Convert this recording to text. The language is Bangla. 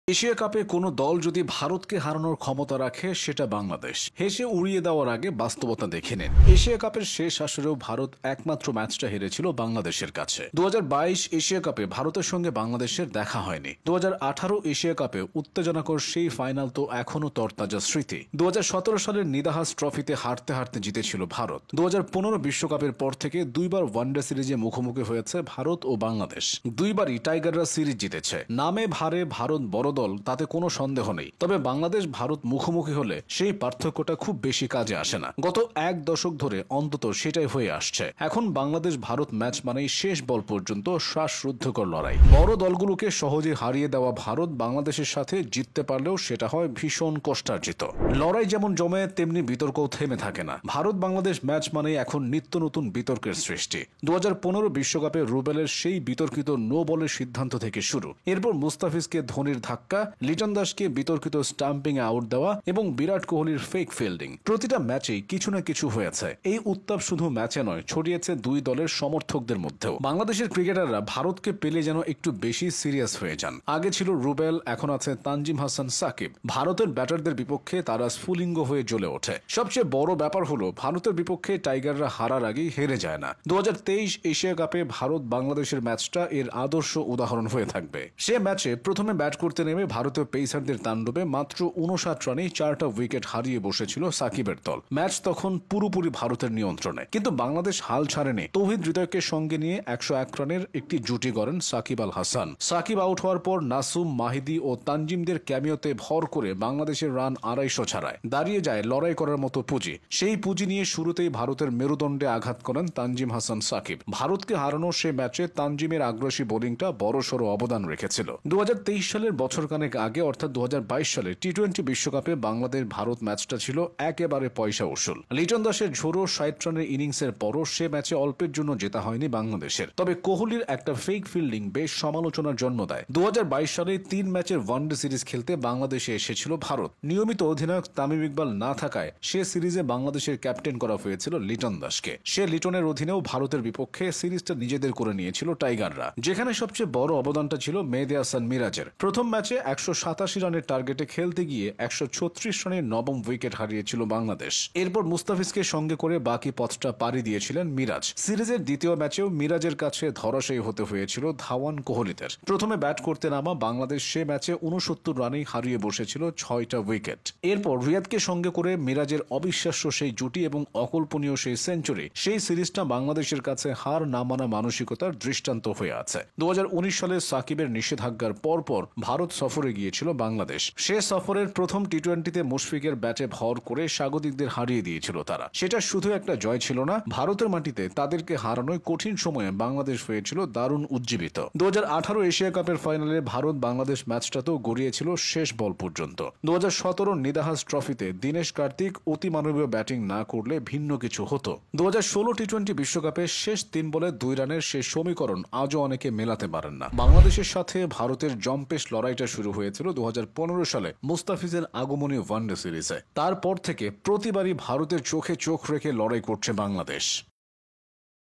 এশিয়া কাপে কোনো দল যদি ভারতকে হারানোর ক্ষমতা রাখে সেটা বাংলাদেশ। হেসে উড়িয়ে দেওয়ার আগে বাস্তবতা দেখে নেন। এশিয়া কাপের শেষ আসরেও ভারত একমাত্র ম্যাচটা হেরেছিল বাংলাদেশের কাছে। 2022 এশিয়া কাপে ভারতের সঙ্গে বাংলাদেশের দেখা হয়নি। 2018 এশিয়া কাপে উত্তেজনাকর সেই ফাইনাল তো এখনো তরতাজা স্মৃতি। 2017 সালের নিদাহাস ট্রফিতে হারতে হারতে জিতেছিল ভারত। 2015 বিশ্বকাপের পর থেকে দুইবার ওয়ানডে সিরিজে মুখোমুখি হয়েছে ভারত ও বাংলাদেশ। দুইবারই টাইগাররা সিরিজ জিতেছে। নামে ভারে ভারত বড় দল, তাতে কোনো সন্দেহ নেই। তবে বাংলাদেশ ভারত মুখোমুখি হলে সেই পার্থক্যটা খুব বেশি কাজে আসে না। গত এক দশক ধরে অন্তত সেটাই হয়ে আসছে। এখন বাংলাদেশ ভারত ম্যাচ মানেই শেষ বল পর্যন্ত শ্বাসরুদ্ধকর লড়াই। বড় দলগুলোকে সহজে হারিয়ে দেওয়া ভারত বাংলাদেশের সাথে জিততে পারলেও সেটা হয় ভীষণ কষ্টার্জিত। লড়াই যেমন জমে তেমনি বিতর্কও থেমে থাকে না। ভারত বাংলাদেশ ম্যাচ মানেই এখন নিত্য নতুন বিতর্কের সৃষ্টি। 2015 বিশ্বকাপে রুবেলের সেই বিতর্কিত নো বলের সিদ্ধান্ত থেকে শুরু। এরপর মুস্তাফিজকে ধোনির ধাক্কা, লিটন দাসকে বিতর্কিত স্টাম্পিং আউট দেওয়া এবং বিরাট কোহলির ফেক ফিল্ডিং, প্রতিটা ম্যাচেই কিছু না কিছু হয়েছে। এই উত্তাপ শুধু ম্যাচে নয়, ছড়িয়েছে দুই দলের সমর্থকদের মধ্যেও। বাংলাদেশের ক্রিকেটাররা ভারতকে পেলে যেন একটু বেশি সিরিয়াস হয়ে যান। আগে ছিল রুবেল, এখন আছে তানজিম হাসান সাকিব। ভারতের ব্যাটারদের বিপক্ষে তারা স্ফুলিঙ্গ হয়ে জ্বলে ওঠে। সবচেয়ে বড় ব্যাপার হলো ভারতের বিপক্ষে টাইগাররা হারার আগেই হেরে যায় না। 2023 এশিয়া কাপে ভারত বাংলাদেশের ম্যাচটা এর আদর্শ উদাহরণ হয়ে থাকবে। সে ম্যাচে প্রথমে ব্যাট করতে নেমে ভারতীয় পেসারদের তাণ্ডবে মাত্র 59 রানে 4টা উইকেট হারিয়ে বসেছিল সাকিবের দল। ম্যাচ তখন পুরোপুরি ভারতের নিয়ন্ত্রণে, কিন্তু বাংলাদেশ হাল ছাড়েনি। তৌহিদ হৃদয়কে সঙ্গে নিয়ে 101 রানের একটি জুটি গড়েন সাকিব আল হাসান। সাকিব আউট হওয়ার পর নাসুম, মাহিদি ও তানজিমদের ক্যামিওতে ভর করে বাংলাদেশের রান 250 ছাড়ায়। দাঁড়িয়ে যায় লড়াই করার মতো পুঁজি। সেই পুঁজি নিয়ে শুরুতেই ভারতের মেরুদণ্ডে আঘাত করেন তানজিম হাসান সাকিব। ভারতকে হারানোর সে ম্যাচে তানজিমের আগ্রাসী বোলিংটা বড়সড় অবদান রেখেছিল। 2023 সালের বছরখানেক আগে অর্থাৎ 2022 সালে টি-20 বিশ্বকাপে বাংলাদেশ ভারত ম্যাচটা ছিল একেবারে পয়সা উসুল। লিটন দাসের ঝোড়ো 60 রানের ইনিংসের পরও সে ম্যাচে অল্পের জন্য জেতা হয়নি বাংলাদেশের। তবে কোহলির একটা ফেক ফিল্ডিং বেশ সমালোচনার জন্ম দেয়। 2022 সালে 3 ম্যাচের ওয়ানডে সিরিজ খেলতে বাংলাদেশে এসেছিল ভারত। নিয়মিত অধিনায়ক তামিম ইকবাল না থাকায় সে সিরিজে বাংলাদেশের ক্যাপ্টেন করা হয়েছিল লিটন দাসকে। সে লিটনের অধীনেও ভারতের বিপক্ষে সিরিজটা নিজেদের করে নিয়েছিল টাইগাররা, যেখানে সবচেয়ে বড় অবদানটা ছিল মেহেদী হাসান মিরাজের। প্রথম ম্যাচে 187 রানের টার্গেটে খেলতে গিয়ে 136 রানের নবম উইকেট হারিয়েছিল বাংলাদেশ। এরপর মুস্তাফিজকে সঙ্গে করে বাকি পথটা পাড়ি দিয়েছিলেন মিরাজ। সিরিজের দ্বিতীয় ম্যাচেও মিরাজের কাছে ধরাশায়ী হতে হয়েছিল ধাওয়ান কোহলিদের। প্রথমে ব্যাট করতে নামা বাংলাদেশ সে ম্যাচে 69 রানেই হারিয়ে বসেছিল 6টা উইকেট। এরপর রিয়াদকে সঙ্গে করে মিরাজের অবিশ্বাস্য সেই জুটি এবং অকল্পনীয় সেই সেঞ্চুরি, সেই সিরিজটা বাংলাদেশের কাছে হার না মানা মানসিকতার দৃষ্টান্ত হয়ে আছে। 2019 সালে সাকিবের নিষেধাজ্ঞার পরপর ভারত সফরে গিয়েছিল বাংলাদেশ। সে সফরের প্রথম টি-20তে মুশফিকের ব্যাটে ভর করে স্বাগতিকদের হারিয়ে দিয়েছিল তারা। সেটা শুধু একটা জয় ছিল না, ভারতের মাটিতে তাদেরকে হারানোয় কঠিন সময়ে বাংলাদেশ হয়েছিল দারুণ উজ্জীবিত। 2018 এশিয়া কাপের ফাইনালে ভারত বাংলাদেশ ম্যাচটা তো গড়িয়েছিল শেষ বল পর্যন্ত। 2017 নিদাহাস ট্রফিতে দীনেশ কার্তিক অতিমানবীয় ব্যাটিং না করলে ভিন্ন কিছু হতো। 2016 টি-20 বিশ্বকাপে শেষ 3 বলে 2 রানের সে সমীকরণ আজও অনেকে মেলাতে পারেন না। বাংলাদেশের সাথে ভারতের জম্পেশ লড়াইটা শুরু হয়েছিল 2015 সালে মুস্তাফিজের আগমনী ওয়ানডে সিরিজে। তারপর থেকে প্রতিবারই ভারতের চোখে চোখ রেখে লড়াই করছে বাংলাদেশ।